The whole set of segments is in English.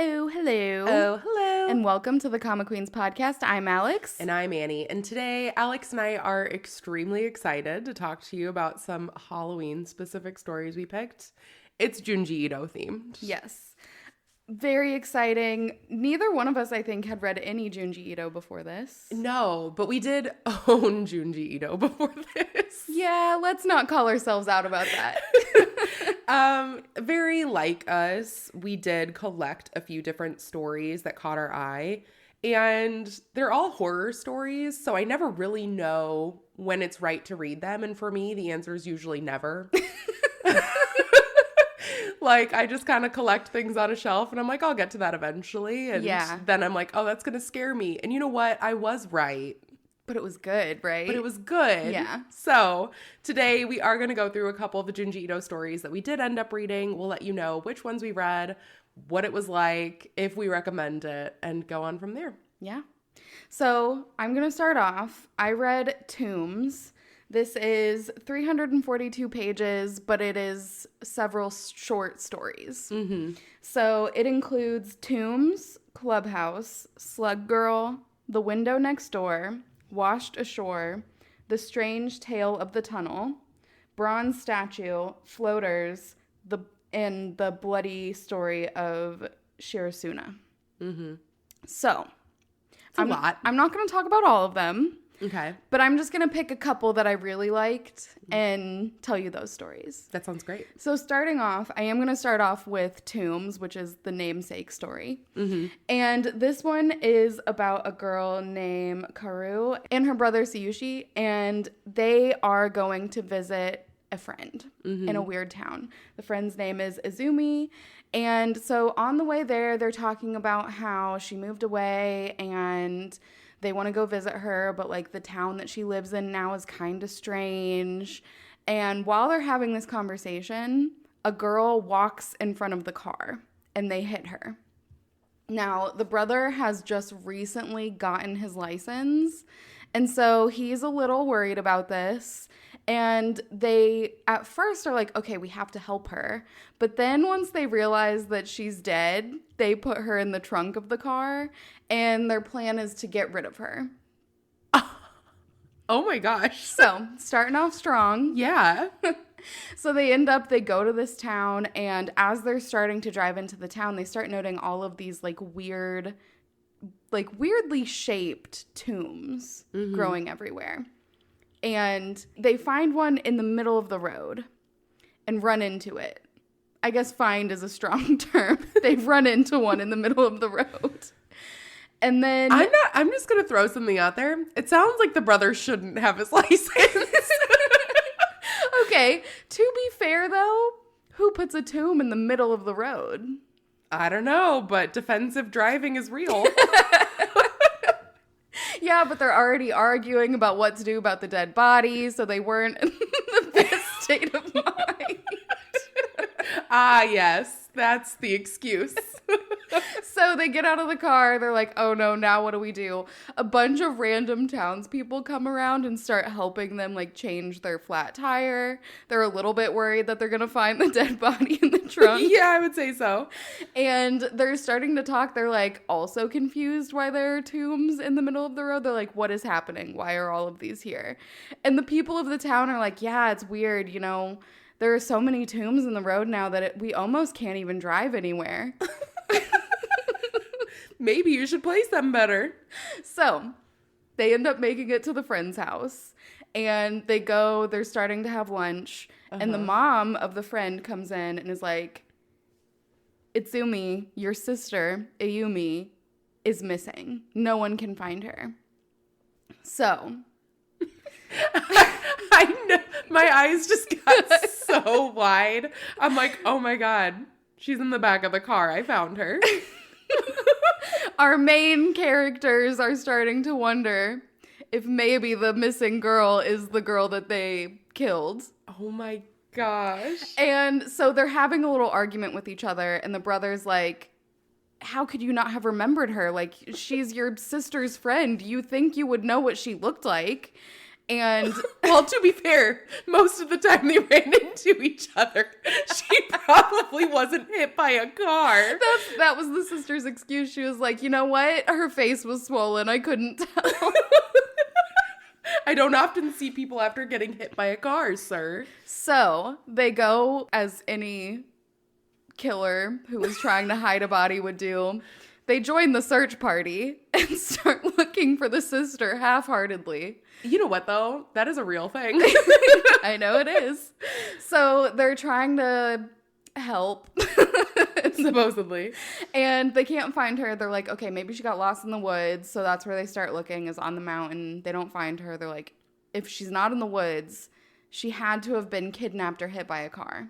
Oh, hello. Oh, hello. And welcome to the Comic Queens podcast. I'm Alex. And I'm Annie. And today, Alex and I are extremely excited to talk to you about some Halloween-specific stories we picked. It's Junji Ito themed. Yes. Very exciting. Neither one of us, I think, had read any Junji Ito before this. No, but we did own Junji Ito before this. Yeah, let's not call ourselves out about that. Very like us, we did collect a few different stories that caught our eye. And they're all horror stories, so I never really know when it's right to read them. And for me, the answer is usually never. Like, I just kind of collect things on a shelf, and I'm like, I'll get to that eventually. And then I'm like, oh, that's going to scare me. And you know what? I was right. But it was good, right? But it was good. Yeah. So today we are going to go through a couple of the Junji Ito stories that we did end up reading. We'll let you know which ones we read, what it was like, if we recommend it, and go on from there. Yeah. So I'm going to start off. I read Tombs. This is 342 pages, but it is several short stories. Mm-hmm. So it includes Tombs, Clubhouse, Slug Girl, The Window Next Door, Washed Ashore, The Tale of the Tunnel, Bronze Statue, Floaters, and the Bloody Story of Shirasuna. Mm-hmm. So, it's a lot. I'm not going to talk about all of them. Okay. But I'm just going to pick a couple that I really liked and tell you those stories. That sounds great. So starting off, I am going to start off with Tombs, which is the namesake story. Mm-hmm. And this one is about a girl named Karu and her brother Sayushi, and they are going to visit a friend in a weird town. The friend's name is Izumi. And so on the way there, they're talking about how she moved away and they want to go visit her, but like the town that she lives in now is kind of strange. And while they're having this conversation, a girl walks in front of the car and they hit her. Now, the brother has just recently gotten his license, and so he's a little worried about this. And they, at first, are like, okay, we have to help her. But then once they realize that she's dead, they put her in the trunk of the car, and their plan is to get rid of her. Oh my gosh. So, starting off strong. Yeah. So they go to this town, and as they're starting to drive into the town, they start noting all of these weirdly shaped tombs growing everywhere. And they find one in the middle of the road and run into it. I guess find is a strong term. They've run into one in the middle of the road. And then I'm just going to throw something out there. It sounds like the brother shouldn't have his license. Okay, to be fair though, who puts a tomb in the middle of the road? I don't know, but defensive driving is real. Yeah, but they're already arguing about what to do about the dead body, so they weren't in the best state of mind. Ah, yes, that's the excuse. So they get out of the car, they're like, oh no, now what do we do? A bunch of random townspeople come around and start helping them change their flat tire. They're a little bit worried that they're gonna find the dead body in the trunk. Yeah, I would say so. And they're starting to talk. They're also confused why there are tombs in the middle of the road. They're like, what is happening? Why are all of these here? And the people of the town are like, yeah, it's weird, there are so many tombs in the road now that we almost can't even drive anywhere. Maybe you should place them better. So they end up making it to the friend's house, and they're starting to have lunch, and the mom of the friend comes in and is like, Itsumi, your sister, Ayumi, is missing. No one can find her. So I know, my eyes just got so wide. I'm like, oh my God, she's in the back of the car. I found her. Our main characters are starting to wonder if maybe the missing girl is the girl that they killed. Oh my gosh. And so they're having a little argument with each other, and the brother's like, how could you not have remembered her? She's your sister's friend. You think you would know what she looked like. And well, to be fair, most of the time they ran into each other. She probably wasn't hit by a car. that was the sister's excuse. She was like, you know what? Her face was swollen. I couldn't tell. I don't often see people after getting hit by a car, sir. So they go, as any killer who was trying to hide a body would do. They join the search party and start looking for the sister half-heartedly. You know what, though? That is a real thing. I know it is. So they're trying to help. Supposedly. And they can't find her. They're like, okay, maybe she got lost in the woods. So that's where they start looking, is on the mountain. They don't find her. They're like, if she's not in the woods, she had to have been kidnapped or hit by a car.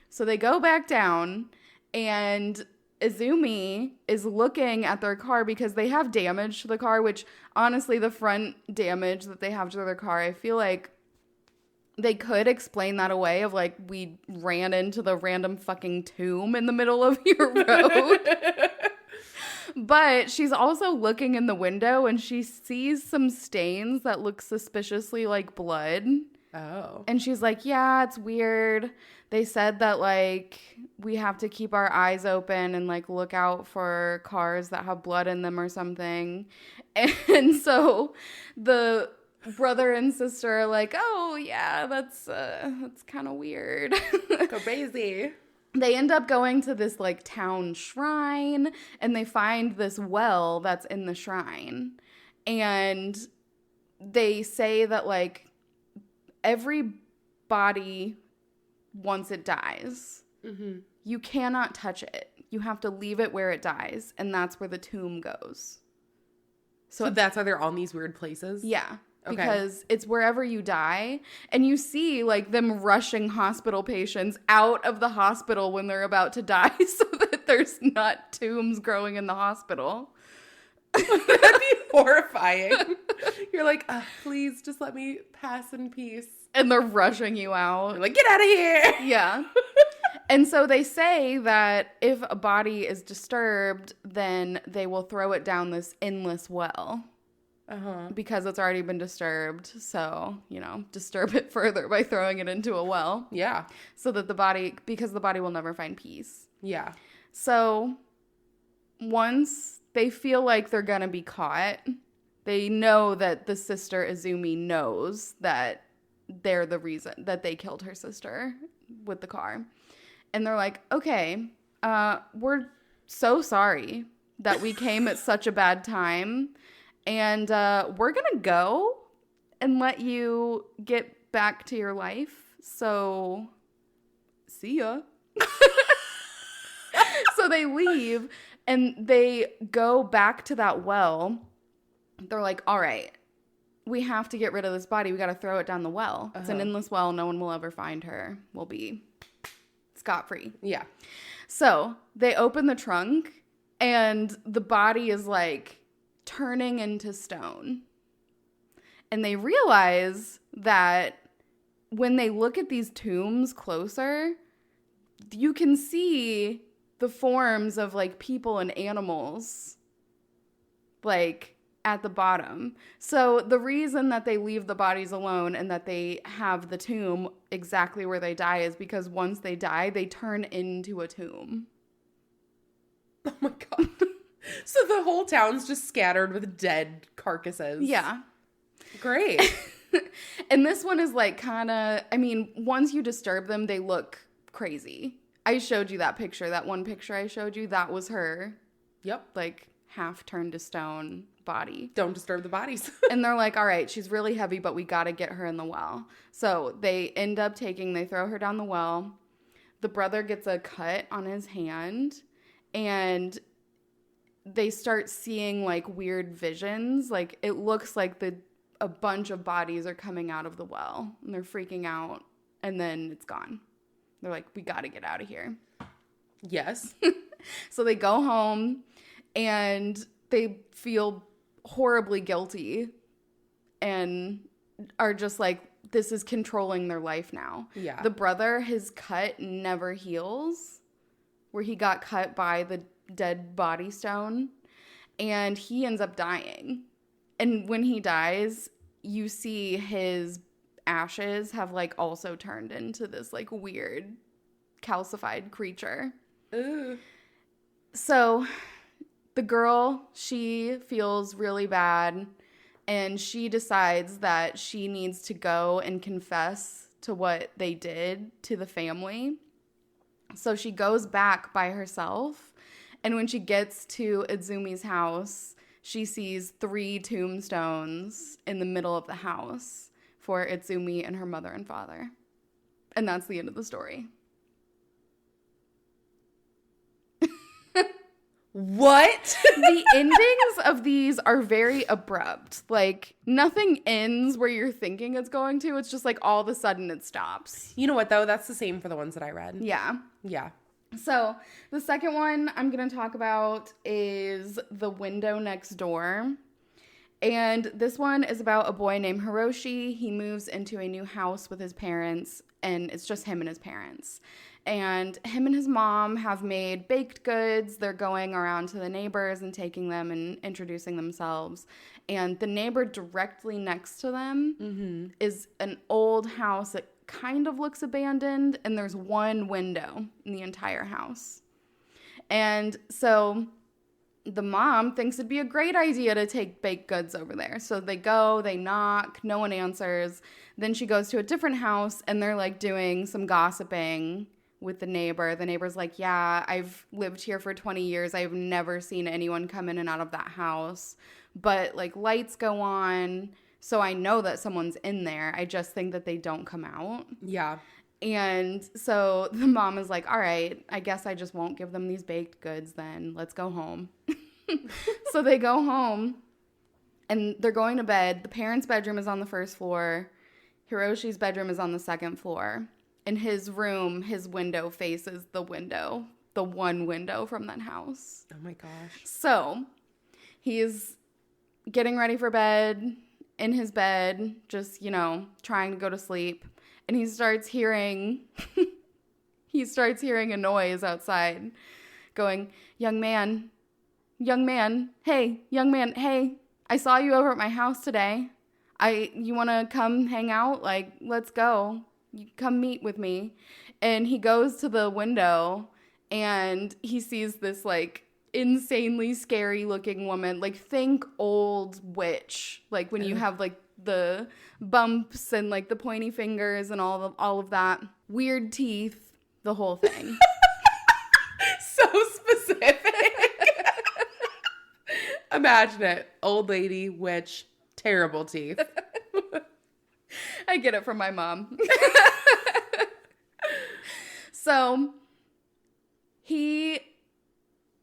So they go back down, and Izumi is looking at their car because they have damage to the car, which honestly, the front damage that they have to their car, I feel like they could explain that away of like, we ran into the random fucking tomb in the middle of your road. But she's also looking in the window and she sees some stains that look suspiciously like blood. Oh. And she's like, yeah, it's weird. They said that, like, we have to keep our eyes open and, like, look out for cars that have blood in them or something. And so the brother and sister are like, oh, yeah, that's kind of weird. Go crazy. They end up going to this, like, town shrine, and they find this well that's in the shrine. And they say that, like, every body, once it dies, you cannot touch it. You have to leave it where it dies, and that's where the tomb goes. So that's why they're on these weird places? Yeah. Okay. Because it's wherever you die, and you see, like, them rushing hospital patients out of the hospital when they're about to die so that there's not tombs growing in the hospital. That'd be horrifying. You're like, please just let me pass in peace. And they're rushing you out. You're like, get out of here. Yeah. And so they say that if a body is disturbed, then they will throw it down this endless well. Because it's already been disturbed. So, disturb it further by throwing it into a well. Yeah. So that because the body will never find peace. Yeah. So once they feel like they're going to be caught, they know that the sister Izumi knows that they're the reason that they killed her sister with the car. And they're like, okay, we're so sorry that we came at such a bad time. And we're going to go and let you get back to your life. So, see ya. So they leave and they go back to that well. They're like, all right, we have to get rid of this body. We got to throw it down the well. It's an endless well. No one will ever find her. We'll be scot-free. Yeah. So they open the trunk and the body is like turning into stone. And they realize that when they look at these tombs closer, you can see the forms of like people and animals like at the bottom. So the reason that they leave the bodies alone and that they have the tomb exactly where they die is because once they die, they turn into a tomb. Oh my God. So the whole town's just scattered with dead carcasses. Yeah. Great. And this one is like kind of, once you disturb them, they look crazy. I showed you that picture. That one picture I showed you, that was her. Yep. Like half turned to stone body. Don't disturb the bodies. And they're like, all right, she's really heavy, but we got to get her in the well. So they end up they throw her down the well. The brother gets a cut on his hand and they start seeing like weird visions. Like it looks like a bunch of bodies are coming out of the well and they're freaking out and then it's gone. They're like, we got to get out of here. Yes. So they go home and they feel horribly guilty and are just like, this is controlling their life now. Yeah. The brother, his cut never heals, where he got cut by the dead body stone, and he ends up dying. And when he dies, you see his ashes have, like, also turned into this, like, weird calcified creature. Ooh. So the girl, she feels really bad, and she decides that she needs to go and confess to what they did to the family. So she goes back by herself, and when she gets to Izumi's house, she sees 3 tombstones in the middle of the house for Izumi and her mother and father. And that's the end of the story. What? The endings of these are very abrupt. Like, nothing ends where you're thinking it's going to. It's just like all of a sudden it stops. You know what, though? That's the same for the ones that I read. Yeah. Yeah. So the second one I'm going to talk about is The Window Next Door. And this one is about a boy named Hiroshi. He moves into a new house with his parents, and it's just him and his parents. And him and his mom have made baked goods. They're going around to the neighbors and taking them and introducing themselves. And the neighbor directly next to them is an old house that kind of looks abandoned, and there's one window in the entire house. And so the mom thinks it'd be a great idea to take baked goods over there. So they go, they knock, no one answers. Then she goes to a different house, and they're like doing some gossiping with the neighbor. The neighbor's like, yeah, I've lived here for 20 years. I've never seen anyone come in and out of that house. But like lights go on, so I know that someone's in there. I just think that they don't come out. Yeah. And so the mom is like, all right, I guess I just won't give them these baked goods then. Let's go home. So they go home, and they're going to bed. The parents' bedroom is on the first floor. Hiroshi's bedroom is on the second floor. In his room, his window faces the window, the one window from that house. Oh my gosh. So he's getting ready for bed, in his bed, just, you know, trying to go to sleep. And he starts hearing a noise outside going, young man, hey, I saw you over at my house today. You want to come hang out? Like, let's go. You come meet with me. And he goes to the window, and he sees this, like, insanely scary looking woman. Like, think old witch. Like, when you have, like, the bumps and, like, the pointy fingers and all of that. Weird teeth. The whole thing. So specific. Imagine it. Old lady, witch, terrible teeth. I get it from my mom. So he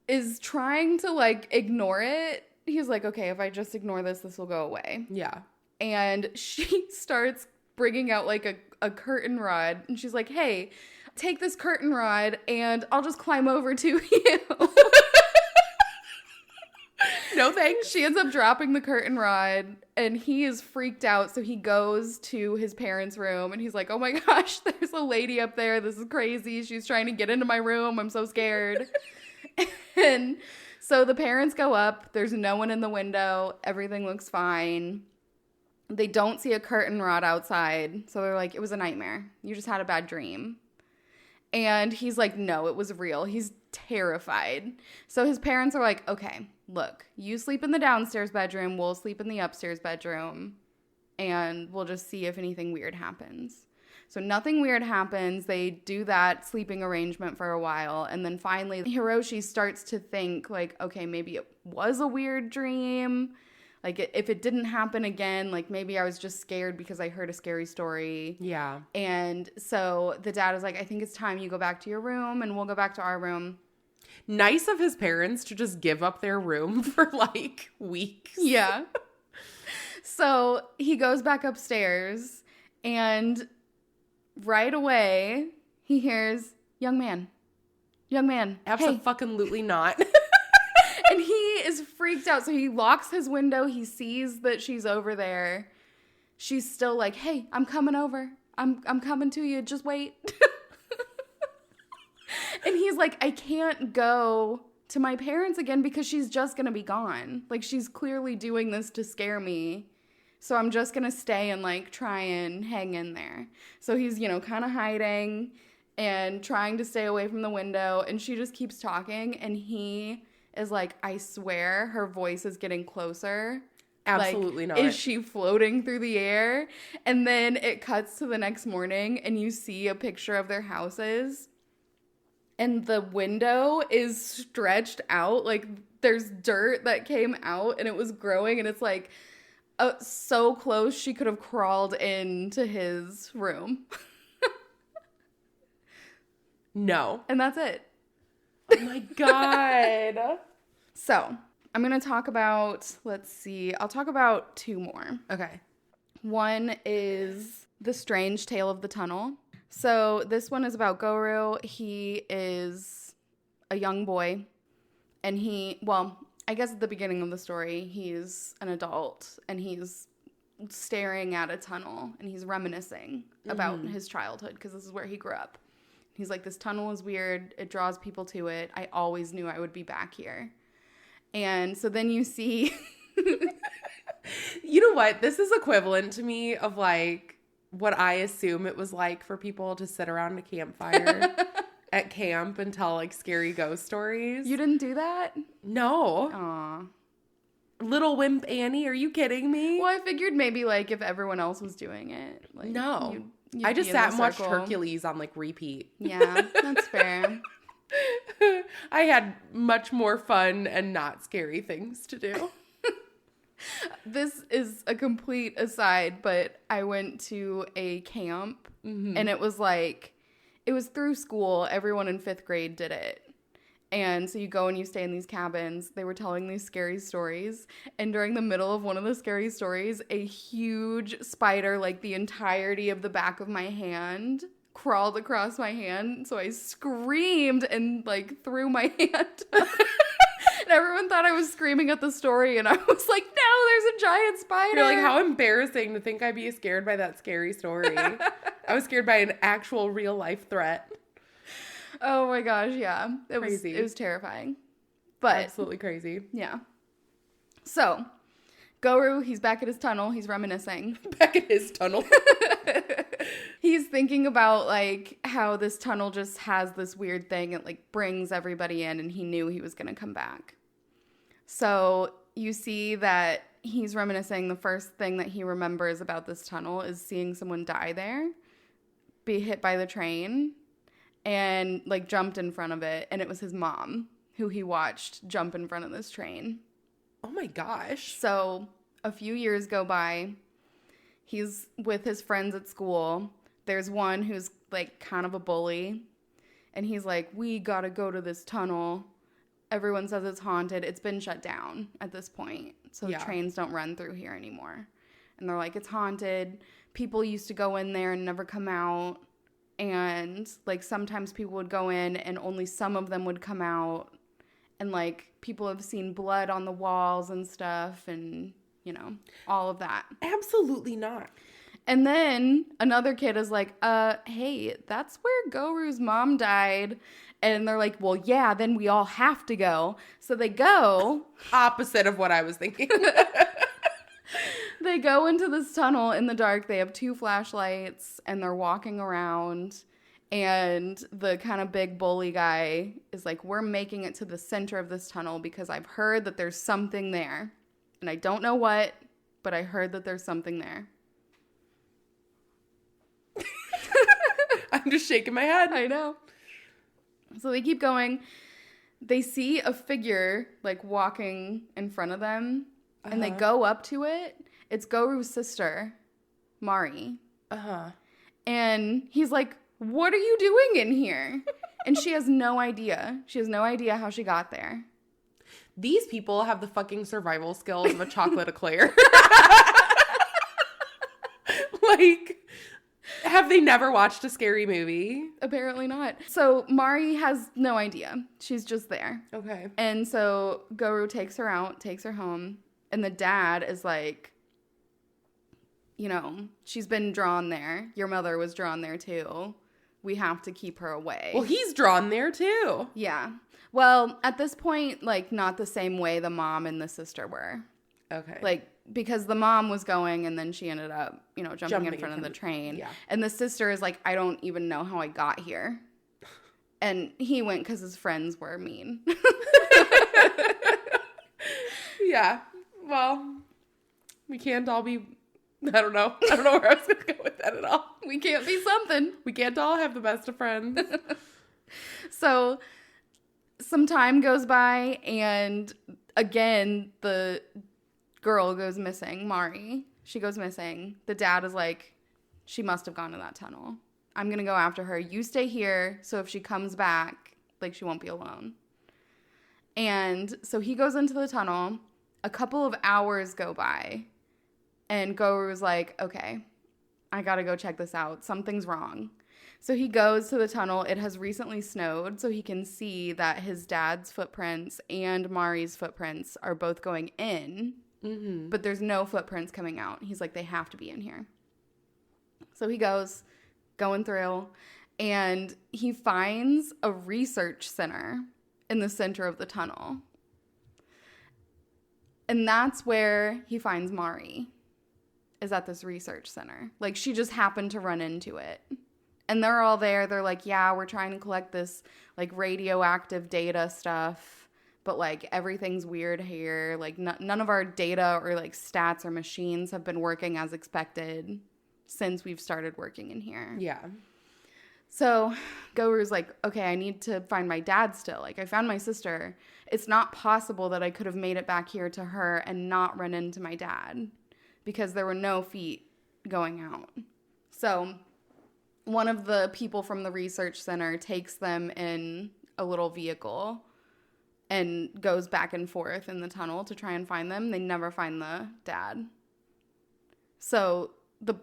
is trying to, like, ignore it. He's like, okay, if I just ignore this, this will go away. Yeah. And she starts bringing out, like, a curtain rod. And she's like, hey, take this curtain rod and I'll just climb over to you. No thanks. She ends up dropping the curtain rod, and he is freaked out. So he goes to his parents' room, and he's like, oh my gosh, there's a lady up there. This is crazy. She's trying to get into my room. I'm so scared. And so the parents go up. There's no one in the window. Everything looks fine. They don't see a curtain rod outside. So they're like, it was a nightmare. You just had a bad dream. And he's like, no, it was real. He's terrified. So his parents are like, okay, look, you sleep in the downstairs bedroom. We'll sleep in the upstairs bedroom. And we'll just see if anything weird happens. So nothing weird happens. They do that sleeping arrangement for a while. And then finally, Hiroshi starts to think, like, okay, maybe it was a weird dream. Like, if it didn't happen again, like, maybe I was just scared because I heard a scary story. Yeah. And so the dad is like, I think it's time you go back to your room, and we'll go back to our room. Nice of his parents to just give up their room for, like, weeks. Yeah. So he goes back upstairs, and right away, he hears, young man. Abso-fucking-lutely not. And he is freaked out. So he locks his window. He sees that she's over there. She's still like, hey, I'm coming over. I'm coming to you. Just wait. And he's like, I can't go to my parents again because she's just going to be gone. Like, she's clearly doing this to scare me. So I'm just going to stay and, like, try and hang in there. So he's, you know, kind of hiding and trying to stay away from the window. And she just keeps talking. And he is like, I swear her voice is getting closer. Absolutely like, not. Is she floating through the air? And then it cuts to the next morning and you see a picture of their houses. And the window is stretched out. Like, there's dirt that came out and it was growing. And it's like so close she could have crawled into his room. No. And that's it. Oh my God. So, I'm going to talk about, I'll talk about 2 more. Okay. One is The Strange Tale of the Tunnel. So, this one is about Goru. He is a young boy, and I guess at the beginning of the story, he's an adult, and he's staring at a tunnel, and he's reminiscing about his childhood, because this is where he grew up. He's like, this tunnel is weird. It draws people to it. I always knew I would be back here. And so then you see... You know what? This is equivalent to me of, like, what I assume it was like for people to sit around a campfire at camp and tell, like, scary ghost stories. You didn't do that? No. Aw. Little Wimp Annie, are you kidding me? Well, I figured maybe, like, if everyone else was doing it. Like, No. you'd I just be in sat the and watched circle. Hercules on, like, repeat. Yeah, that's fair. I had much more fun and not scary things to do. This is a complete aside, but I went to a camp, and it was through school. Everyone in 5th grade did it. And so you go and you stay in these cabins. They were telling these scary stories. And during the middle of one of the scary stories, a huge spider, like the entirety of the back of my hand, crawled across my hand. So I screamed and, like, threw my hand up. And everyone thought I was screaming at the story. And I was like, no, there's a giant spider. You're like, how embarrassing to think I'd be scared by that scary story. I was scared by an actual real life threat. Oh my gosh, yeah. It was terrifying. But absolutely crazy. Yeah. So, Goru, he's back at his tunnel. He's reminiscing. Back at his tunnel. He's thinking about, like, how this tunnel just has this weird thing. It, like, brings everybody in, and he knew he was going to come back. So, you see that he's reminiscing. The first thing that he remembers about this tunnel is seeing someone die there, be hit by the train, and, like, jumped in front of it. And it was his mom, who he watched jump in front of this train. Oh my gosh. So a few years go by. He's with his friends at school. There's one who's, like, kind of a bully. And he's like, we gotta go to this tunnel. Everyone says it's haunted. It's been shut down at this point. So trains don't run through here anymore. And they're like, it's haunted. People used to go in there and never come out. And, like, sometimes people would go in and only some of them would come out. And, like, people have seen blood on the walls and stuff and, you know, all of that. Absolutely not. And then another kid is like, hey, that's where Goru's mom died. And they're like, well, yeah, then we all have to go. So they go. Opposite of what I was thinking. They go into this tunnel in the dark. They have 2 flashlights and they're walking around. And the kind of big bully guy is like, we're making it to the center of this tunnel because I've heard that there's something there. And I don't know what, but I heard that there's something there. I'm just shaking my head. I know. So they keep going. They see a figure, like, walking in front of them. And they go up to it. It's Goru's sister, Mari. And he's like, what are you doing in here? And she has no idea. She has no idea how she got there. These people have the fucking survival skills of a chocolate eclair. Like, have they never watched a scary movie? Apparently not. So Mari has no idea. She's just there. Okay. And so Goru takes her out, takes her home. And the dad is like, you know, she's been drawn there. Your mother was drawn there too. We have to keep her away. Well, he's drawn there too. Yeah. Well, at this point, like, not the same way the mom and the sister were. Okay. Like, because the mom was going and then she ended up, jumping in front of the train. Yeah. And the sister is like, I don't even know how I got here. And he went because his friends were mean. Yeah. Well, we can't all be, I don't know where I was going to go with that at all. We can't be something. We can't all have the best of friends. So some time goes by and again, the girl goes missing, Mari. She goes missing. The dad is like, she must have gone to that tunnel. I'm going to go after her. You stay here, so if she comes back, like, she won't be alone. And so he goes into the tunnel. A couple of hours go by, and Goru's like, okay, I got to go check this out. Something's wrong. So he goes to the tunnel. It has recently snowed, so he can see that his dad's footprints and Mari's footprints are both going in, but there's no footprints coming out. He's like, they have to be in here. So he goes, going through, and he finds a research center in the center of the tunnel. And that's where he finds Mari, is at this research center. Like, she just happened to run into it. And they're all there. They're like, yeah, we're trying to collect this, like, radioactive data stuff. But, like, everything's weird here. Like, none of our data or, like, stats or machines have been working as expected since we've started working in here. Yeah. So Goru's like, okay, I need to find my dad still. Like, I found my sister. It's not possible that I could have made it back here to her and not run into my dad because there were no feet going out. So one of the people from the research center takes them in a little vehicle and goes back and forth in the tunnel to try and find them. They never find the dad. So the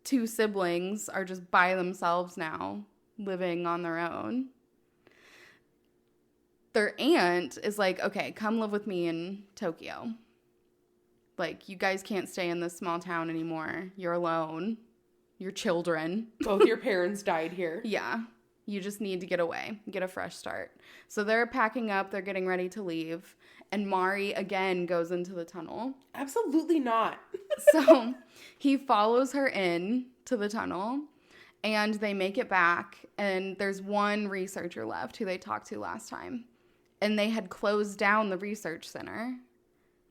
two siblings are just by themselves now, living on their own. Their aunt is like, okay, come live with me in Tokyo. Like, you guys can't stay in this small town anymore. You're alone. Your children. Both your parents died here. Yeah. You just need to get away, get a fresh start. So they're packing up. They're getting ready to leave. And Mari, again, goes into the tunnel. Absolutely not. So he follows her in to the tunnel. And they make it back. And there's one researcher left who they talked to last time. And they had closed down the research center.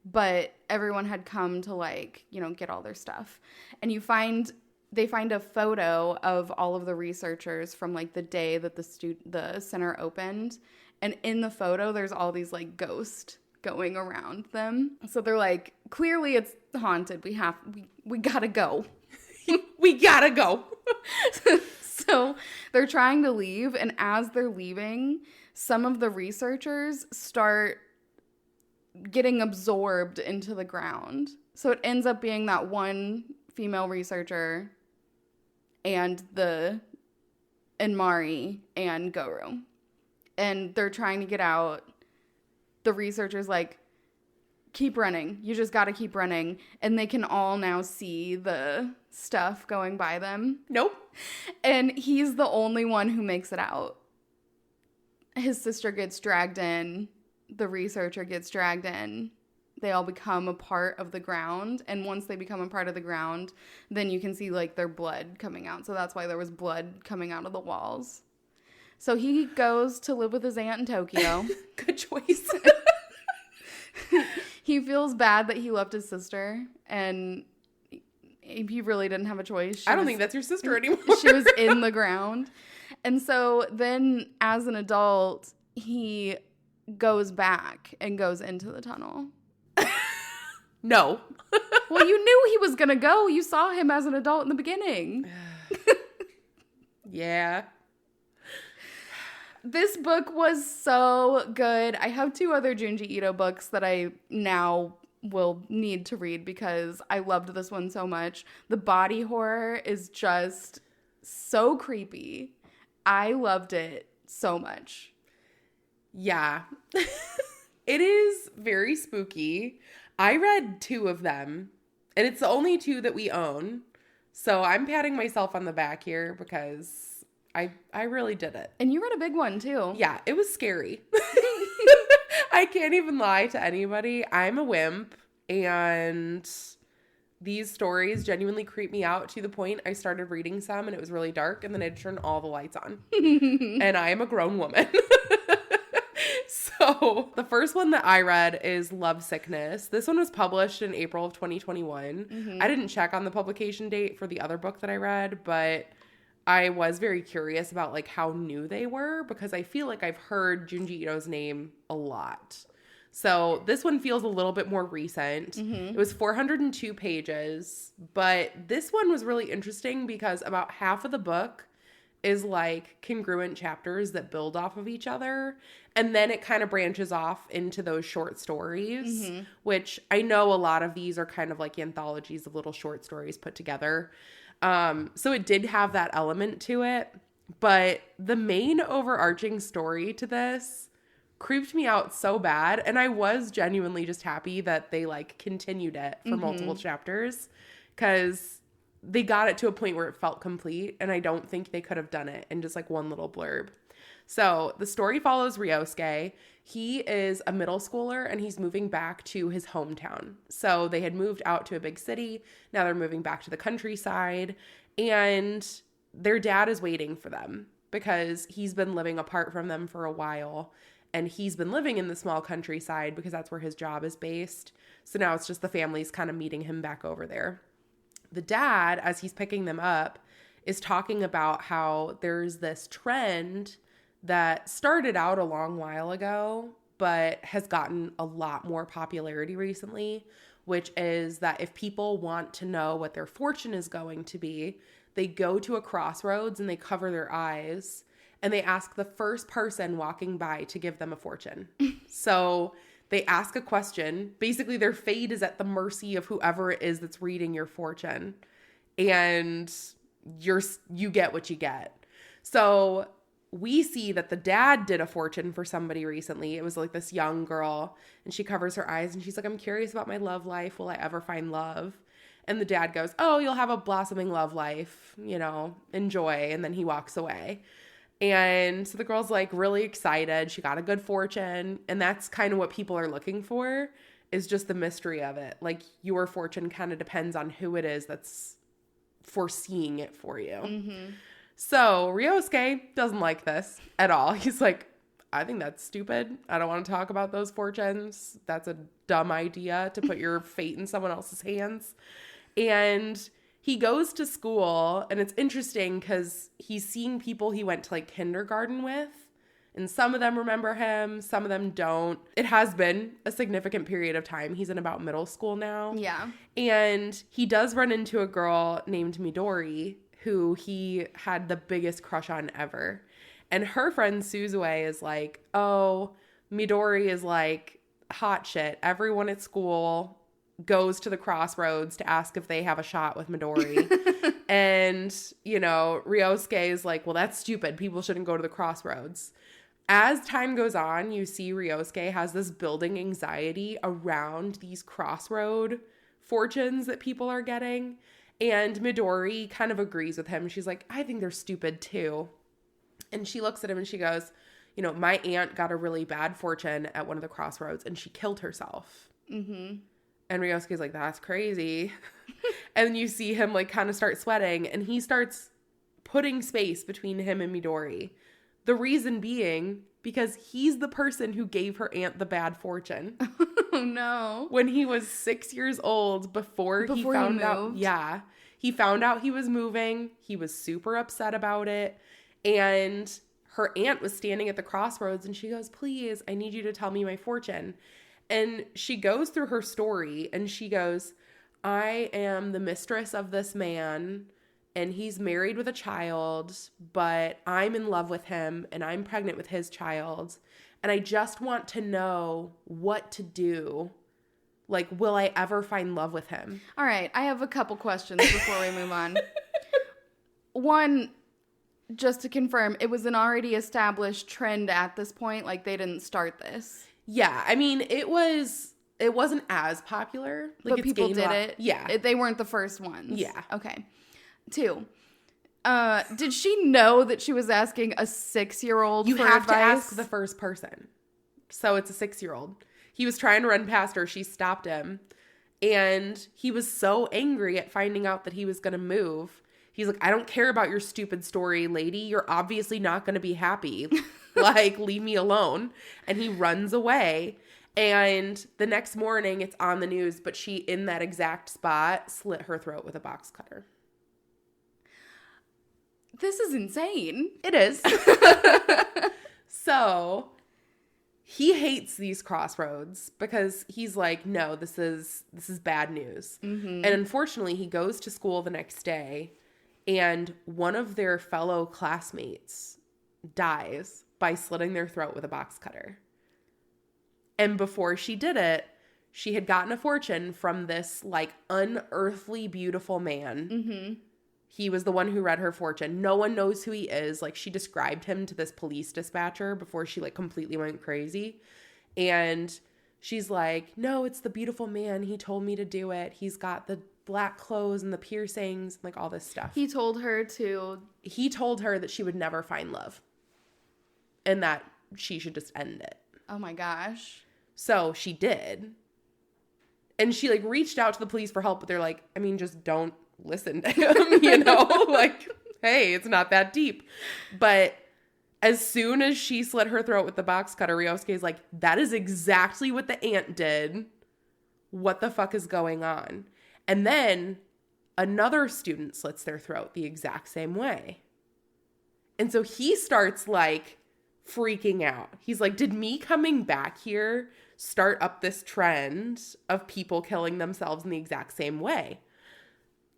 But everyone had come to, like, get all their stuff. And they find a photo of all of the researchers from, like, the day that the center opened. And in the photo, there's all these, like, ghosts going around them. So they're like, clearly it's haunted. We gotta go. We gotta go. So they're trying to leave. And as they're leaving, some of the researchers start getting absorbed into the ground. So it ends up being that one female researcher and Mari and Goru. And they're trying to get out. The researcher's like, keep running. You just got to keep running. And they can all now see the stuff going by them. Nope. And he's the only one who makes it out. His sister gets dragged in. The researcher gets dragged in. They all become a part of the ground. And once they become a part of the ground, then you can see, like, their blood coming out. So that's why there was blood coming out of the walls. So he goes to live with his aunt in Tokyo. Good choice. He feels bad that he left his sister. And he really didn't have a choice. I don't think that's your sister anymore. She was in the ground. And so then as an adult, he goes back and goes into the tunnel. No. Well, you knew he was going to go. You saw him as an adult in the beginning. Yeah. This book was so good. I have 2 other Junji Ito books that I now will need to read because I loved this one so much. The body horror is just so creepy. I loved it so much. Yeah. It is very spooky. I read 2 of them, and it's the only 2 that we own. So I'm patting myself on the back here because I really did it. And you read a big one, too. Yeah, it was scary. I can't even lie to anybody. I'm a wimp. And these stories genuinely creep me out to the point I started reading some and it was really dark and then I had to turn all the lights on. And I am a grown woman. So the first one that I read is Manga Sickness. This one was published in April of 2021. I didn't check on the publication date for the other book that I read, but I was very curious about like how new they were because I feel like I've heard Junji Ito's name a lot. So this one feels a little bit more recent. It was 402 pages, but this one was really interesting because about half of the book is like congruent chapters that build off of each other. And then it kind of branches off into those short stories, which I know a lot of these are kind of like anthologies of little short stories put together. So it did have that element to it. But the main overarching story to this creeped me out so bad. And I was genuinely just happy that they like continued it for multiple chapters because they got it to a point where it felt complete. And I don't think they could have done it in just like one little blurb. So the story follows Ryosuke. He is a middle schooler and he's moving back to his hometown. So they had moved out to a big city. Now they're moving back to the countryside and their dad is waiting for them because he's been living apart from them for a while. And he's been living in the small countryside because that's where his job is based. So now it's just the family's kind of meeting him back over there. The dad, as he's picking them up, is talking about how there's this trend that started out a long while ago, but has gotten a lot more popularity recently, which is that if people want to know what their fortune is going to be, they go to a crossroads and they cover their eyes and they ask the first person walking by to give them a fortune. So they ask a question. Basically, their fate is at the mercy of whoever it is that's reading your fortune. And you get what you get. So we see that the dad did a fortune for somebody recently. It was like this young girl, and she covers her eyes, and she's like, I'm curious about my love life. Will I ever find love? And the dad goes, oh, you'll have a blossoming love life, enjoy. And then he walks away. And so the girl's like really excited. She got a good fortune. And that's kind of what people are looking for, is just the mystery of it. Like your fortune kind of depends on who it is that's foreseeing it for you. So Ryosuke doesn't like this at all. He's like, I think that's stupid. I don't want to talk about those fortunes. That's a dumb idea to put your fate in someone else's hands. And he goes to school, and it's interesting because he's seeing people he went to like kindergarten with, and some of them remember him, some of them don't. It has been a significant period of time. He's in about middle school now. Yeah. And he does run into a girl named Midori, who he had the biggest crush on ever. And her friend Suzue is like, oh, Midori is like hot shit. Everyone at school goes to the crossroads to ask if they have a shot with Midori. And, Ryosuke is like, well, that's stupid. People shouldn't go to the crossroads. As time goes on, you see Ryosuke has this building anxiety around these crossroad fortunes that people are getting. And Midori kind of agrees with him. She's like, I think they're stupid too. And she looks at him and she goes, my aunt got a really bad fortune at one of the crossroads and she killed herself. And Ryosuke's like, that's crazy. And you see him like kind of start sweating, and he starts putting space between him and Midori. The reason being because he's the person who gave her aunt the bad fortune. Oh no. When he was 6 years old, before he found out. Yeah. He found out he was moving. He was super upset about it. And her aunt was standing at the crossroads and she goes, please, I need you to tell me my fortune. And she goes through her story and she goes, I am the mistress of this man and he's married with a child, but I'm in love with him and I'm pregnant with his child. And I just want to know what to do. Like, will I ever find love with him? All right. I have a couple questions before we move on. One, just to confirm, it was an already established trend at this point. Like, they didn't start this. Yeah, I mean, it wasn't as popular. Like, but people did it. Yeah. They weren't the first ones. Yeah. Okay. 2, did she know that she was asking a 6-year-old You for have advice? to ask the first person. So it's a 6-year-old. He was trying to run past her. She stopped him. And he was so angry at finding out that he was going to move. He's like, I don't care about your stupid story, lady. You're obviously not going to be happy. Like, leave me alone. And he runs away. And the next morning, it's on the news, but she, in that exact spot, slit her throat with a box cutter. This is insane. It is. So he hates these crossroads because he's like, no, this is bad news. Mm-hmm. And unfortunately, he goes to school the next day, and one of their fellow classmates dies by slitting their throat with a box cutter. And before she did it, she had gotten a fortune from this, like, unearthly beautiful man. Mm-hmm. He was the one who read her fortune. No one knows who he is. Like, she described him to this police dispatcher before she, like, completely went crazy. And she's like, no, it's the beautiful man. He told me to do it. He's got the black clothes and the piercings, like, all this stuff. He told her that she would never find love. And that she should just end it. Oh, my gosh. So she did. And she, like, reached out to the police for help, but they're like, I mean, just don't listen to him, you know? Like, hey, it's not that deep. But as soon as she slit her throat with the box cutter, Ryosuke's like, that is exactly what the aunt did. What the fuck is going on? And then another student slits their throat the exact same way. And so he starts, like, freaking out. He's like, did me coming back here start up this trend of people killing themselves in the exact same way?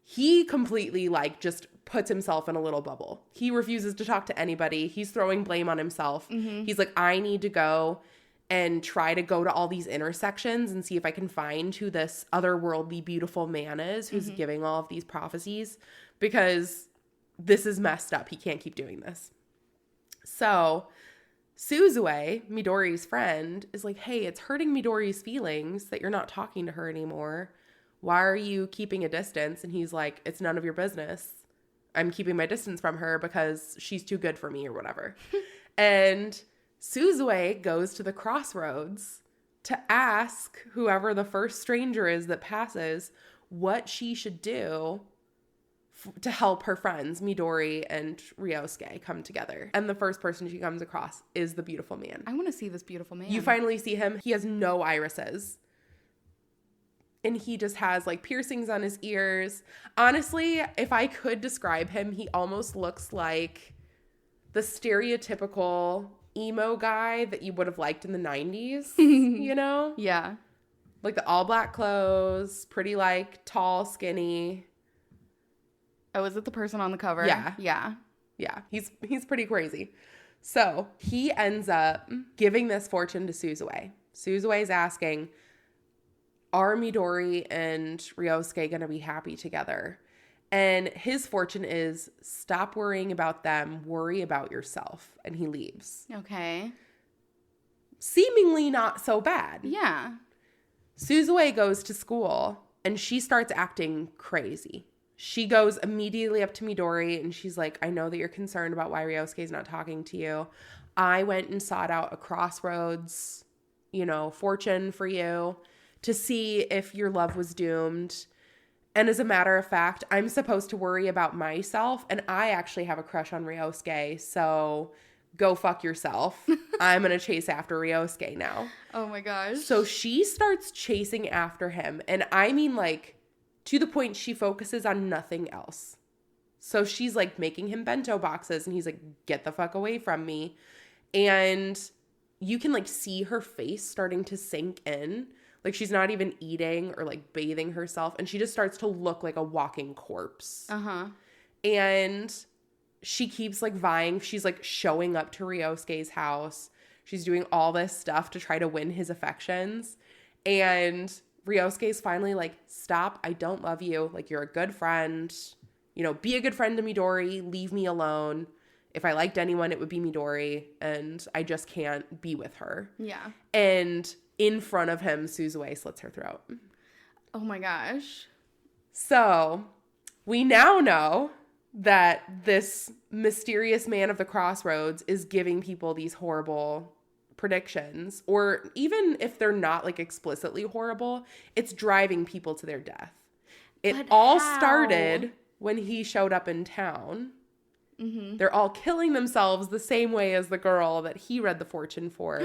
He completely, like, just puts himself in a little bubble. He refuses to talk to anybody. He's throwing blame on himself. Mm-hmm. He's like, I need to go and try to go to all these intersections and see if I can find who this otherworldly beautiful man is who's mm-hmm. giving all of these prophecies, because this is messed up. He can't keep doing this. So Suzue, Midori's friend, is like, hey, it's hurting Midori's feelings that you're not talking to her anymore. Why are you keeping a distance? And he's like, it's none of your business. I'm keeping my distance from her because she's too good for me or whatever. And Suzue goes to the crossroads to ask whoever the first stranger is that passes what she should do to help her friends, Midori and Ryosuke, come together. And the first person she comes across is the beautiful man. I want to see this beautiful man. You finally see him. He has no irises. And he just has, like, piercings on his ears. Honestly, if I could describe him, he almost looks like the stereotypical emo guy that you would have liked in the 90s, you know? Yeah. Like the all black clothes, pretty, like, tall, skinny. Oh, is it the person on the cover? Yeah. Yeah. Yeah. He's pretty crazy. So he ends up giving this fortune to Suzue. Suzue's asking, are Midori and Ryosuke going to be happy together? And his fortune is, stop worrying about them, worry about yourself. And he leaves. Okay. Seemingly not so bad. Yeah. Suzue goes to school and she starts acting crazy. She goes immediately up to Midori and she's like, I know that you're concerned about why Ryosuke's not talking to you. I went and sought out a crossroads, fortune for you to see if your love was doomed. And as a matter of fact, I'm supposed to worry about myself, and I actually have a crush on Ryosuke, so go fuck yourself. I'm going to chase after Ryosuke now. Oh my gosh. So she starts chasing after him, and I mean, like, to the point she focuses on nothing else. So she's, like, making him bento boxes, and he's like, get the fuck away from me. And you can, like, see her face starting to sink in. Like, she's not even eating or, like, bathing herself. And she just starts to look like a walking corpse. Uh-huh. And she keeps, like, vying. She's, like, showing up to Ryosuke's house. She's doing all this stuff to try to win his affections. And Ryosuke's finally like, stop. I don't love you. Like, you're a good friend. Be a good friend to Midori. Leave me alone. If I liked anyone, it would be Midori. And I just can't be with her. Yeah. And in front of him, Suzue slits her throat. Oh my gosh. So we now know that this mysterious man of the crossroads is giving people these horrible predictions, or even if they're not like explicitly horrible, it's driving people to their death. It all started when he showed up in town. Mm-hmm. They're all killing themselves the same way as the girl that he read the fortune for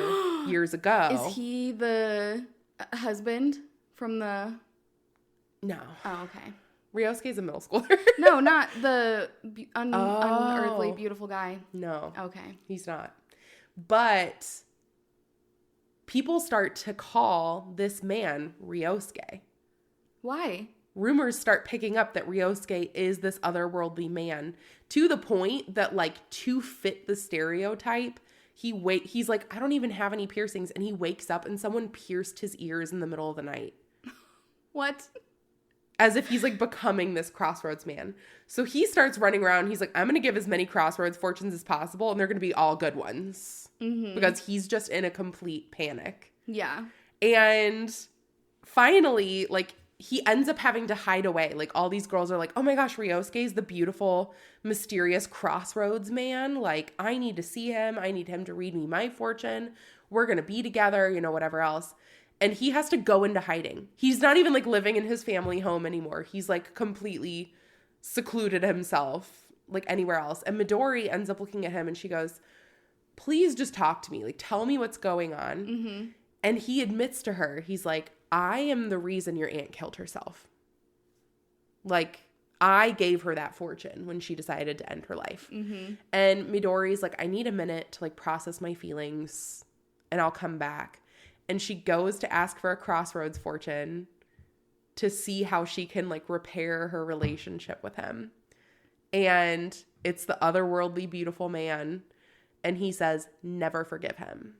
years ago. Is he the husband from the... No. Oh, okay. Ryosuke's a middle schooler. No, not the unearthly beautiful guy. No. Okay. He's not. But people start to call this man Ryosuke. Why? Rumors start picking up that Ryosuke is this otherworldly man, to the point that, like, to fit the stereotype, he's like, I don't even have any piercings, and he wakes up and someone pierced his ears in the middle of the night. What? As if he's like becoming this crossroads man. So he starts running around. He's like, I'm going to give as many crossroads fortunes as possible, and they're going to be all good ones. Mm-hmm. Because he's just in a complete panic. Yeah. And finally, like, he ends up having to hide away. Like, all these girls are like, oh my gosh, Ryosuke's the beautiful, mysterious crossroads man. Like, I need to see him. I need him to read me my fortune. We're going to be together, you know, whatever else. And he has to go into hiding. He's not even, like, living in his family home anymore. He's, like, completely secluded himself, like, anywhere else. And Midori ends up looking at him and she goes, please just talk to me. Like, tell me what's going on. Mm-hmm. And he admits to her, he's like, I am the reason your aunt killed herself. Like, I gave her that fortune when she decided to end her life. Mm-hmm. And Midori's like, I need a minute to, like, process my feelings and I'll come back. And she goes to ask for a crossroads fortune to see how she can, like, repair her relationship with him. And it's the otherworldly beautiful man. And he says, never forgive him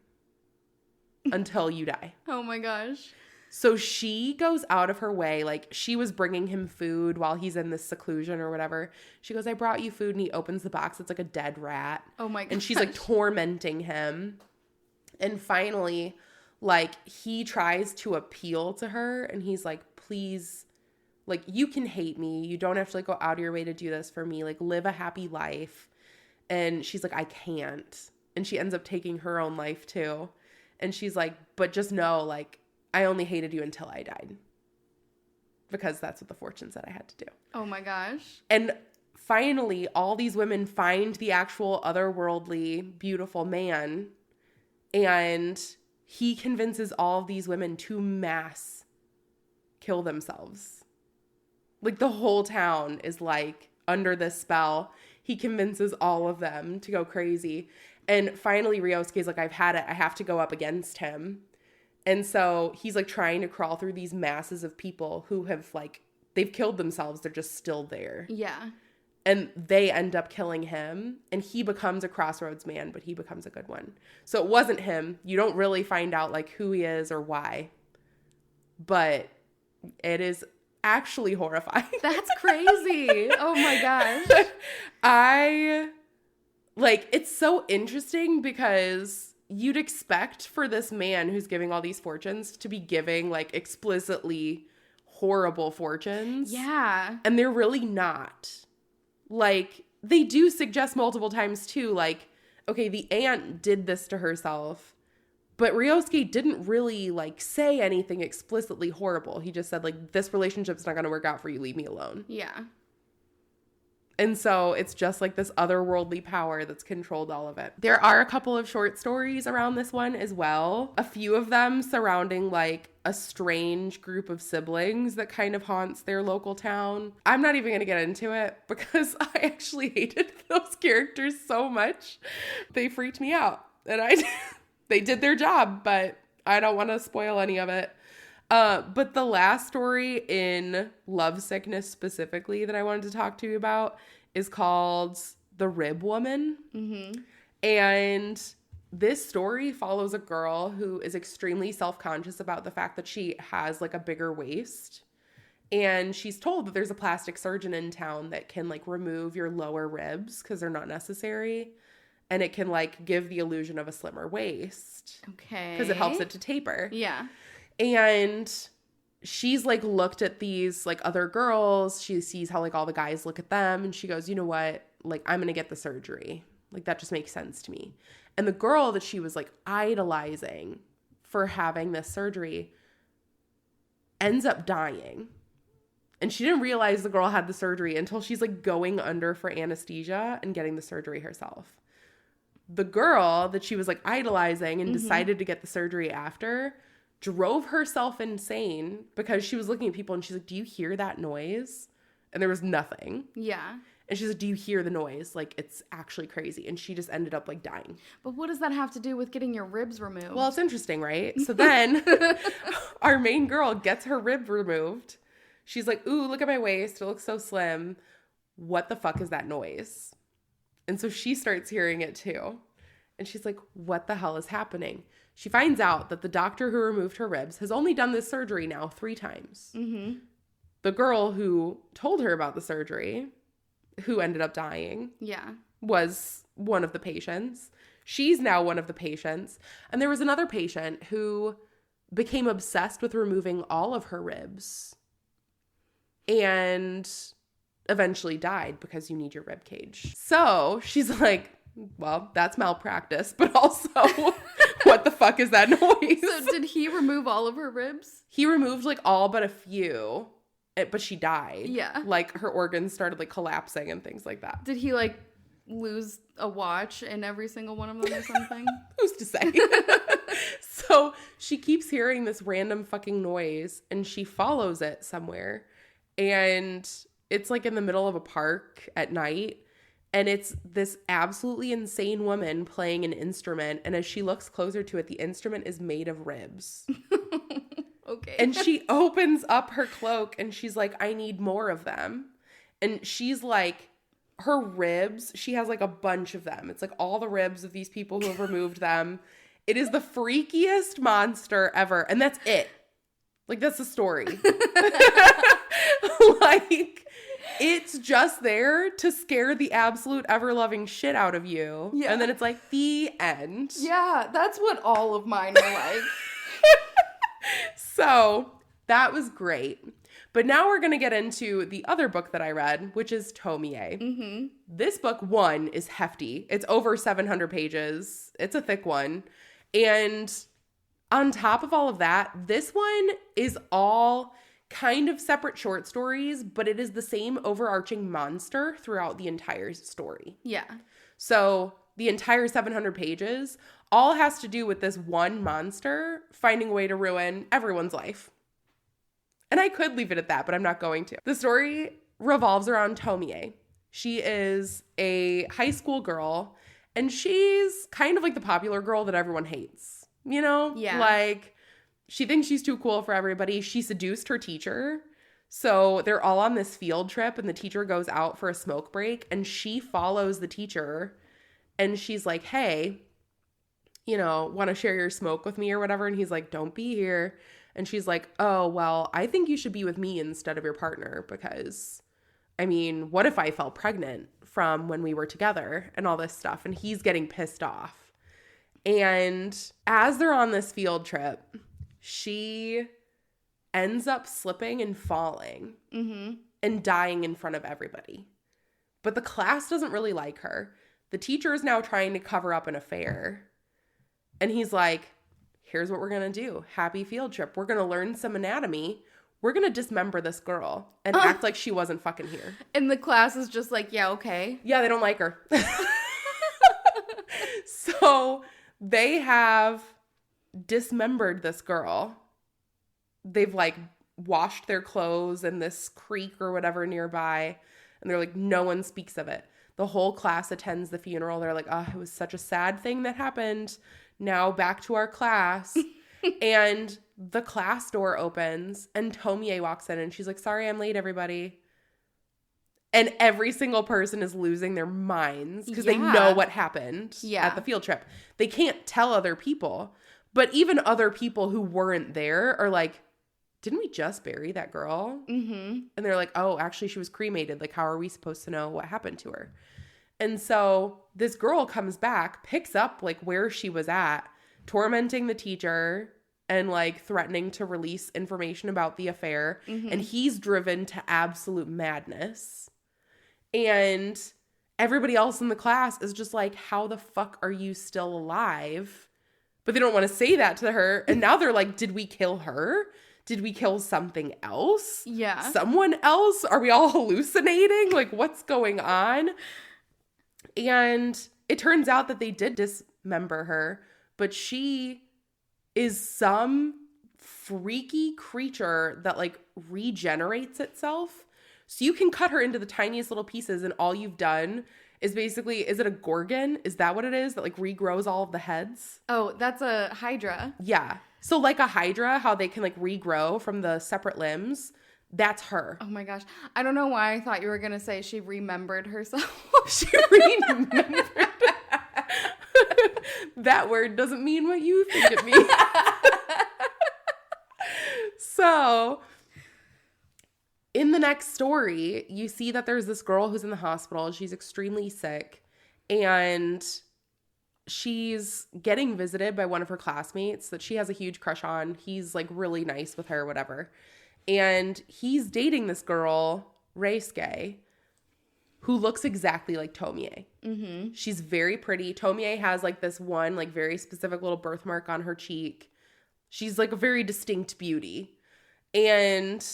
until you die. Oh my gosh. So she goes out of her way. Like, she was bringing him food while he's in this seclusion or whatever. She goes, I brought you food. And he opens the box. It's like a dead rat. Oh my gosh. And she's, like, tormenting him. And finally, like, he tries to appeal to her. And he's like, please, like, you can hate me. You don't have to, like, go out of your way to do this for me. Like, live a happy life. And she's like, I can't. And she ends up taking her own life too. And she's like, but just know, like, I only hated you until I died. Because that's what the fortune said I had to do. Oh my gosh. And finally, all these women find the actual otherworldly, beautiful man. And he convinces all of these women to mass kill themselves. Like, the whole town is, like, under this spell. He convinces all of them to go crazy. And finally, Ryosuke's like, I've had it. I have to go up against him. And so he's, like, trying to crawl through these masses of people who have, like, they've killed themselves. They're just still there. Yeah. And they end up killing him. And he becomes a crossroads man, but he becomes a good one. So it wasn't him. You don't really find out, like, who he is or why. But it is actually horrifying. That's crazy. Oh my gosh. It's so interesting because you'd expect for this man who's giving all these fortunes to be giving, like, explicitly horrible fortunes. Yeah. And they're really not. Like, they do suggest multiple times too, like, okay, the aunt did this to herself. But Ryosuke didn't really, like, say anything explicitly horrible. He just said, like, this relationship's not going to work out for you. Leave me alone. Yeah. And so it's just, like, this otherworldly power that's controlled all of it. There are a couple of short stories around this one as well. A few of them surrounding, like, a strange group of siblings that kind of haunts their local town. I'm not even going to get into it because I actually hated those characters so much. They freaked me out. And they did their job, but I don't want to spoil any of it. But the last story in Love Sickness specifically that I wanted to talk to you about is called The Rib Woman. Mm-hmm. And this story follows a girl who is extremely self-conscious about the fact that she has, like, a bigger waist. And she's told that there's a plastic surgeon in town that can, like, remove your lower ribs because they're not necessary. And it can, like, give the illusion of a slimmer waist. Okay. Because it helps it to taper. Yeah. And she's, like, looked at these, like, other girls. She sees how, like, all the guys look at them. And she goes, you know what? Like, I'm going to get the surgery. Like, that just makes sense to me. And the girl that she was like idolizing for having this surgery ends up dying. And she didn't realize the girl had the surgery until she's like going under for anesthesia and getting the surgery herself. The girl that she was like idolizing and decided to get the surgery after drove herself insane because she was looking at people and she's like, do you hear that noise? And there was nothing. Yeah. And she's like, do you hear the noise? Like, it's actually crazy. And she just ended up like dying. But what does that have to do with getting your ribs removed? Well, it's interesting, right? So then our main girl gets her rib removed. She's like, ooh, look at my waist. It looks so slim. What the fuck is that noise? And so she starts hearing it too. And she's like, what the hell is happening? She finds out that the doctor who removed her ribs has only done this surgery now 3 times. Mm-hmm. The girl who told her about the surgery, who ended up dying, was one of the patients. She's now one of the patients. And there was another patient who became obsessed with removing all of her ribs and eventually died because you need your rib cage. So she's like, well, that's malpractice, but also, what the fuck is that noise? So did he remove all of her ribs? He removed like all but a few, but she died. Yeah. Like her organs started like collapsing and things like that. Did he like lose a watch in every single one of them or something? Who's to say? So she keeps hearing this random fucking noise and she follows it somewhere. And it's like in the middle of a park at night. And it's this absolutely insane woman playing an instrument. And as she looks closer to it, the instrument is made of ribs. Okay. And she opens up her cloak and she's like, I need more of them. And she's like, her ribs, she has like a bunch of them. It's like all the ribs of these people who have removed them. It is the freakiest monster ever. And that's it. Like, that's the story. Like, it's just there to scare the absolute ever-loving shit out of you. Yeah. And then it's like, the end. Yeah, that's what all of mine are like. So, that was great. But now we're going to get into the other book that I read, which is Tomie. Mm-hmm. This book, one, is hefty. It's over 700 pages. It's a thick one. And on top of all of that, this one is all kind of separate short stories, but it is the same overarching monster throughout the entire story. Yeah. So the entire 700 pages all has to do with this one monster finding a way to ruin everyone's life. And I could leave it at that, but I'm not going to. The story revolves around Tomie. She is a high school girl, and she's kind of like the popular girl that everyone hates. You know? Yeah. Like, she thinks she's too cool for everybody. She seduced her teacher. So they're all on this field trip, and the teacher goes out for a smoke break, and she follows the teacher, and she's like, hey, you know, want to share your smoke with me or whatever? And he's like, don't be here. And she's like, oh, well, I think you should be with me instead of your partner because, I mean, what if I fell pregnant from when we were together and all this stuff? And he's getting pissed off. And as they're on this field trip, she ends up slipping and falling and dying in front of everybody. But the class doesn't really like her. The teacher is now trying to cover up an affair. And he's like, here's what we're going to do. Happy field trip. We're going to learn some anatomy. We're going to dismember this girl and act like she wasn't fucking here. And the class is just like, yeah, okay. Yeah, they don't like her. So they have dismembered this girl. They've like washed their clothes in this creek or whatever nearby. And they're like, no one speaks of it. The whole class attends the funeral. They're like, oh, it was such a sad thing that happened. Now back to our class. And the class door opens and Tomie walks in and she's like, sorry, I'm late, everybody. And every single person is losing their minds because they know what happened at the field trip. They can't tell other people. But even other people who weren't there are like, didn't we just bury that girl? Mm-hmm. And they're like, oh, actually, she was cremated. Like, how are we supposed to know what happened to her? And so this girl comes back, picks up like where she was at, tormenting the teacher and like threatening to release information about the affair. Mm-hmm. And he's driven to absolute madness. And everybody else in the class is just like, how the fuck are you still alive? But they don't want to say that to her. And now they're like, did we kill her? Did we kill something else? Yeah. Someone else? Are we all hallucinating? Like, what's going on? And it turns out that they did dismember her, but she is some freaky creature that like regenerates itself. So you can cut her into the tiniest little pieces, and all you've done is basically, is it a gorgon? Is that what it is that like regrows all of the heads? Oh, that's a hydra. Yeah. So like a hydra, how they can like regrow from the separate limbs, that's her. Oh my gosh. I don't know why I thought you were going to say she remembered herself. She remembered. That word doesn't mean what you think it means. So in the next story, you see that there's this girl who's in the hospital. She's extremely sick, and she's getting visited by one of her classmates that she has a huge crush on. He's like really nice with her, whatever. And he's dating this girl, Reisuke, who looks exactly like Tomie. Mm-hmm. She's very pretty. Tomie has like this one like very specific little birthmark on her cheek. She's like a very distinct beauty. And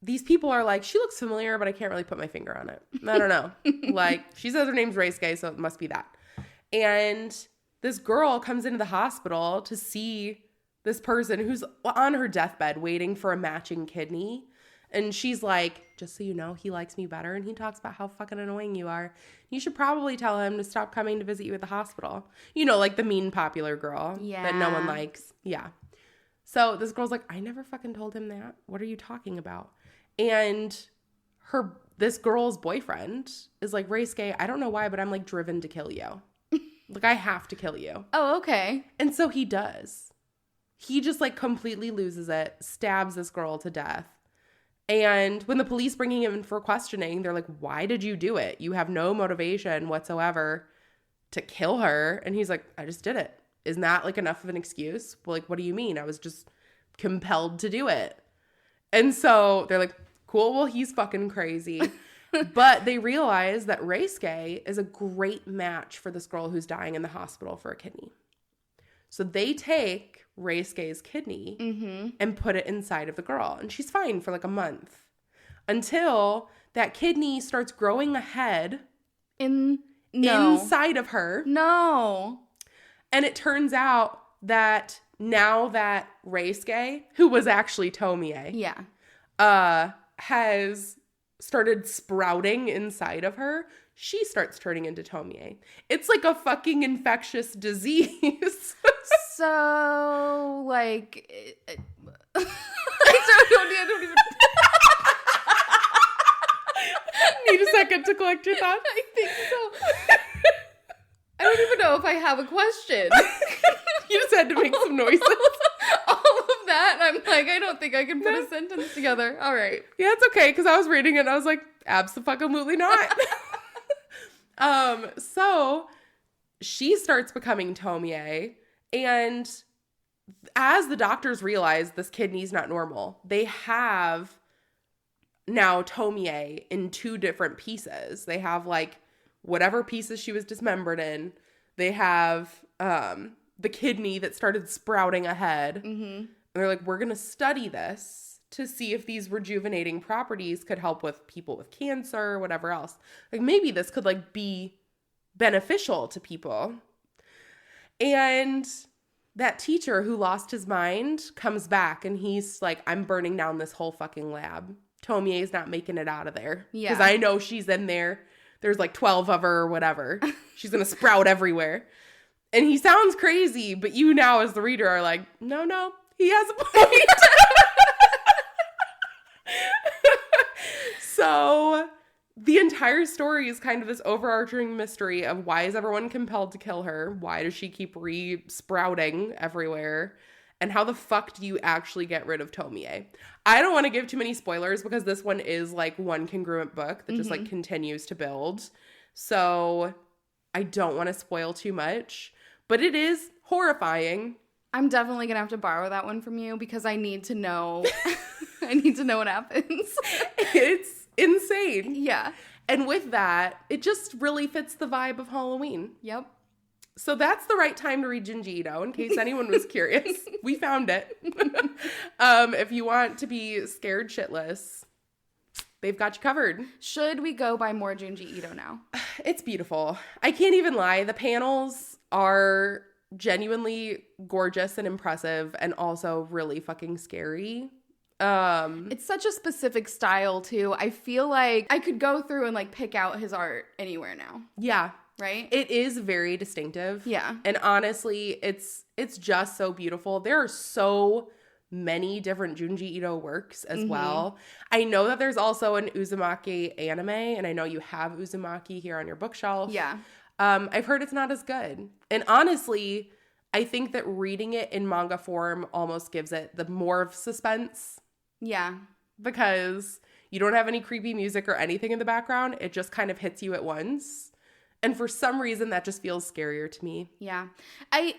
these people are like, she looks familiar, but I can't really put my finger on it. I don't know. Like, she says her name's Reisuke, so it must be that. And this girl comes into the hospital to see this person who's on her deathbed waiting for a matching kidney. And she's like, just so you know, he likes me better. And he talks about how fucking annoying you are. You should probably tell him to stop coming to visit you at the hospital. You know, like the mean popular girl that no one likes. Yeah. So this girl's like, I never fucking told him that. What are you talking about? And this girl's boyfriend is like, Reisuke, I don't know why, but I'm like driven to kill you. Like, I have to kill you. Oh, okay. And so he does. He just like completely loses it, stabs this girl to death. And when the police bringing him in for questioning, they're like, why did you do it? You have no motivation whatsoever to kill her. And he's like, I just did it. Isn't that like enough of an excuse? Well, like, what do you mean? I was just compelled to do it. And so they're like, cool, well, he's fucking crazy. But they realize that Reisuke is a great match for this girl who's dying in the hospital for a kidney. So they take Reisuke's kidney and put it inside of the girl. And she's fine for like a month until that kidney starts growing a head inside of her. No. And it turns out that now that Reisuke, who was actually Tomie, has started sprouting inside of her, she starts turning into Tomie. It's like a fucking infectious disease. So, like, I don't even need a second to collect your thoughts. I think so. I don't even know if I have a question. You just had to make some noises. All of that, I'm like, I don't think I can put a sentence together. All right. Yeah, it's okay, because I was reading it and I was like, abso-fucking-lutely not. So she starts becoming Tomie, and as the doctors realize this kidney's not normal, they have now Tomie in two different pieces. They have like whatever pieces she was dismembered in. They have the kidney that started sprouting a head. And they're like, we're going to study this to see if these rejuvenating properties could help with people with cancer or whatever else. Like, maybe this could like be beneficial to people. And that teacher who lost his mind comes back and he's like, I'm burning down this whole fucking lab. Tomie's not making it out of there. Yeah. Because I know she's in there. There's like 12 of her or whatever. She's going to sprout everywhere. And he sounds crazy, but you now as the reader are like, no, he has a point. So the entire story is kind of this overarching mystery of why is everyone compelled to kill her? Why does she keep re-sprouting everywhere? And how the fuck do you actually get rid of Tomie? I don't want to give too many spoilers because this one is like one congruent book that just like continues to build. So I don't want to spoil too much, but it is horrifying. I'm definitely going to have to borrow that one from you because I need to know. I need to know what happens. It's insane. Yeah. And with that, it just really fits the vibe of Halloween. Yep. So that's the right time to read Junji Ito, in case anyone was curious. We found it. If you want to be scared shitless, they've got you covered. Should we go buy more Junji Ito now? It's beautiful. I can't even lie. The panels are genuinely gorgeous and impressive and also really fucking scary. It's such a specific style too. I feel like I could go through and like pick out his art anywhere now. Yeah. Right? It is very distinctive. Yeah. And honestly, it's just so beautiful. There are so many different Junji Ito works as well. I know that there's also an Uzumaki anime, and I know you have Uzumaki here on your bookshelf. Yeah. I've heard it's not as good. And honestly, I think that reading it in manga form almost gives it the more of suspense. Yeah. Because you don't have any creepy music or anything in the background. It just kind of hits you at once. And for some reason, that just feels scarier to me. Yeah. I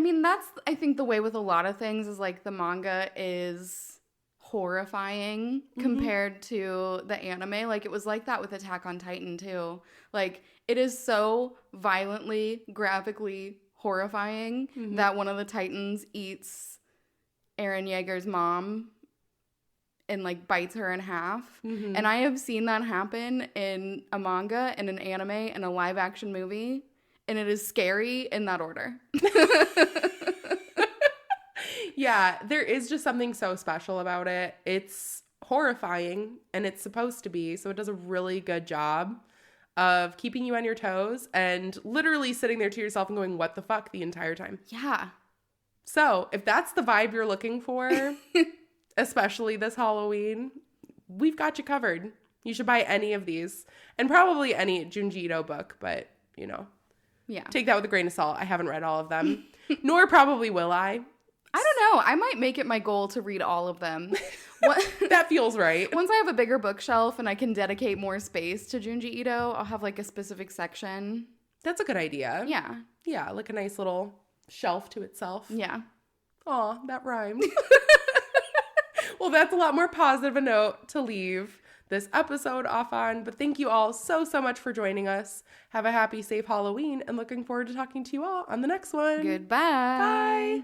mean, that's, I think, the way with a lot of things is, like, the manga is horrifying compared to the anime. Like, it was like that with Attack on Titan, too. Like, it is so violently, graphically horrifying that one of the Titans eats Eren Yeager's mom and like bites her in half. And I have seen that happen in a manga, in an anime, and a live action movie, and it is scary in that order. Yeah, there is just something so special about it. It's horrifying, and it's supposed to be, so it does a really good job of keeping you on your toes and literally sitting there to yourself and going, what the fuck, the entire time. Yeah. So if that's the vibe you're looking for, especially this Halloween, we've got you covered. You should buy any of these, and probably any Junji Ito book, but, you know, take that with a grain of salt. I haven't read all of them, nor probably will I. I don't know. I might make it my goal to read all of them. That feels right. Once I have a bigger bookshelf and I can dedicate more space to Junji Ito, I'll have like a specific section. That's a good idea. Yeah. Yeah, like a nice little shelf to itself. Yeah. Aw, that rhymed. Well, that's a lot more positive a note to leave this episode off on. But thank you all so much for joining us. Have a happy, safe Halloween, and looking forward to talking to you all on the next one. Goodbye. Bye.